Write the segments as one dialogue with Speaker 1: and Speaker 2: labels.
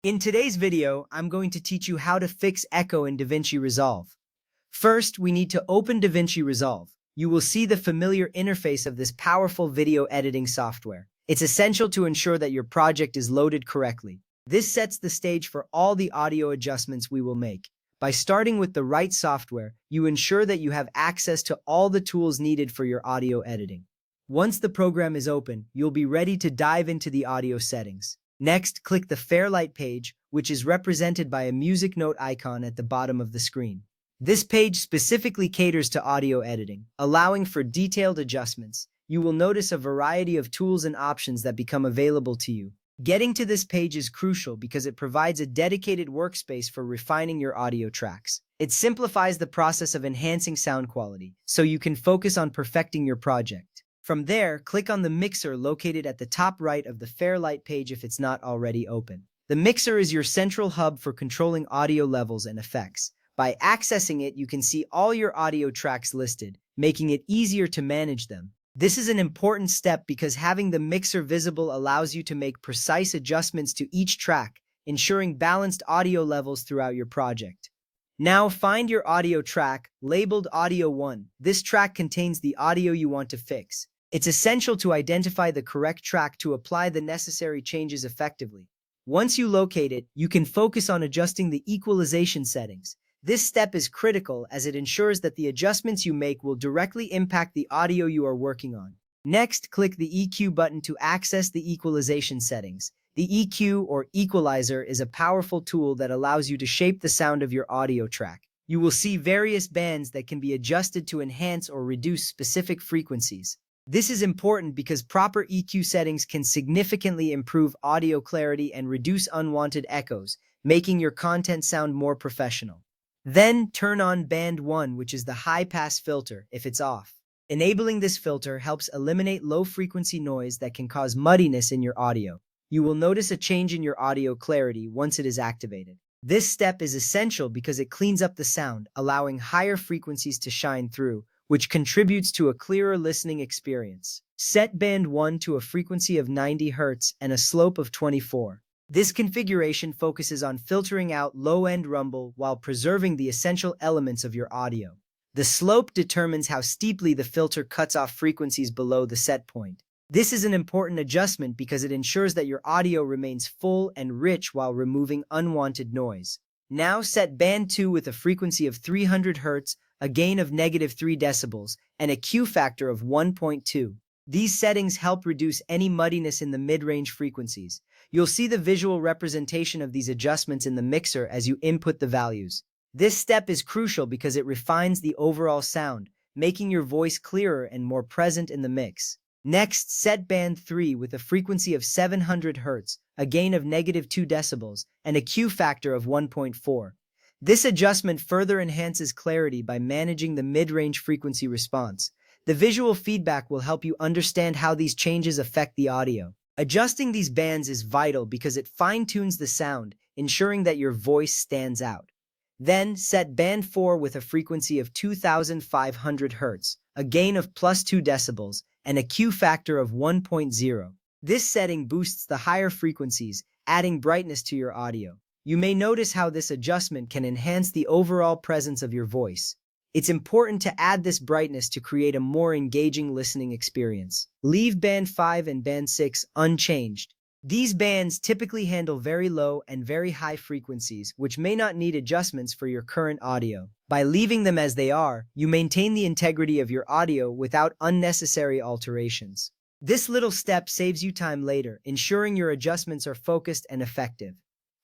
Speaker 1: In today's video, I'm going to teach you how to fix echo in DaVinci Resolve. First, we need to open DaVinci Resolve. You will see the familiar interface of this powerful video editing software. It's essential to ensure that your project is loaded correctly. This sets the stage for all the audio adjustments we will make. By starting with the right software, you ensure that you have access to all the tools needed for your audio editing. Once the program is open, you'll be ready to dive into the audio settings. Next, click the Fairlight page, which is represented by a music note icon at the bottom of the screen. This page specifically caters to audio editing, allowing for detailed adjustments. You will notice a variety of tools and options that become available to you. Getting to this page is crucial because it provides a dedicated workspace for refining your audio tracks. It simplifies the process of enhancing sound quality, so you can focus on perfecting your project. From there, click on the mixer located at the top right of the Fairlight page if it's not already open. The mixer is your central hub for controlling audio levels and effects. By accessing it, you can see all your audio tracks listed, making it easier to manage them. This is an important step because having the mixer visible allows you to make precise adjustments to each track, ensuring balanced audio levels throughout your project. Now find your audio track, labeled Audio 1. This track contains the audio you want to fix. It's essential to identify the correct track to apply the necessary changes effectively. Once you locate it, you can focus on adjusting the equalization settings. This step is critical as it ensures that the adjustments you make will directly impact the audio you are working on. Next, click the EQ button to access the equalization settings. The EQ, or equalizer, is a powerful tool that allows you to shape the sound of your audio track. You will see various bands that can be adjusted to enhance or reduce specific frequencies. This is important because proper EQ settings can significantly improve audio clarity and reduce unwanted echoes, making your content sound more professional. Then, turn on Band 1, which is the high-pass filter, if it's off. Enabling this filter helps eliminate low-frequency noise that can cause muddiness in your audio. You will notice a change in your audio clarity once it is activated. This step is essential because it cleans up the sound, allowing higher frequencies to shine through, which contributes to a clearer listening experience. Set Band 1 to a frequency of 90 Hz and a slope of 24. This configuration focuses on filtering out low-end rumble while preserving the essential elements of your audio. The slope determines how steeply the filter cuts off frequencies below the set point. This is an important adjustment because it ensures that your audio remains full and rich while removing unwanted noise. Now set Band 2 with a frequency of 300 Hz, a gain of -3 decibels, and a Q factor of 1.2. These settings help reduce any muddiness in the mid-range frequencies. You'll see the visual representation of these adjustments in the mixer as you input the values. This step is crucial because it refines the overall sound, making your voice clearer and more present in the mix. Next, set Band 3 with a frequency of 700 Hz, a gain of -2 decibels, and a Q factor of 1.4. This adjustment further enhances clarity by managing the mid-range frequency response. The visual feedback will help you understand how these changes affect the audio. Adjusting these bands is vital because it fine-tunes the sound, ensuring that your voice stands out. Then, set Band 4 with a frequency of 2500 Hz, a gain of +2 decibels, and a Q factor of 1.0. This setting boosts the higher frequencies, adding brightness to your audio. You may notice how this adjustment can enhance the overall presence of your voice. It's important to add this brightness to create a more engaging listening experience. Leave Band 5 and Band 6 unchanged. These bands typically handle very low and very high frequencies, which may not need adjustments for your current audio. By leaving them as they are, you maintain the integrity of your audio without unnecessary alterations. This little step saves you time later, ensuring your adjustments are focused and effective.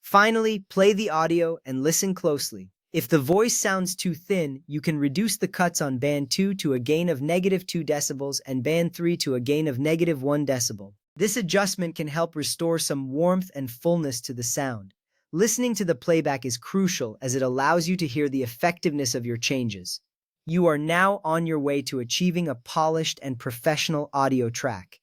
Speaker 1: Finally, play the audio and listen closely. If the voice sounds too thin, you can reduce the cuts on Band 2 to a gain of -2 decibels and Band 3 to a gain of -1 decibel. This adjustment can help restore some warmth and fullness to the sound. Listening to the playback is crucial as it allows you to hear the effectiveness of your changes. You are now on your way to achieving a polished and professional audio track.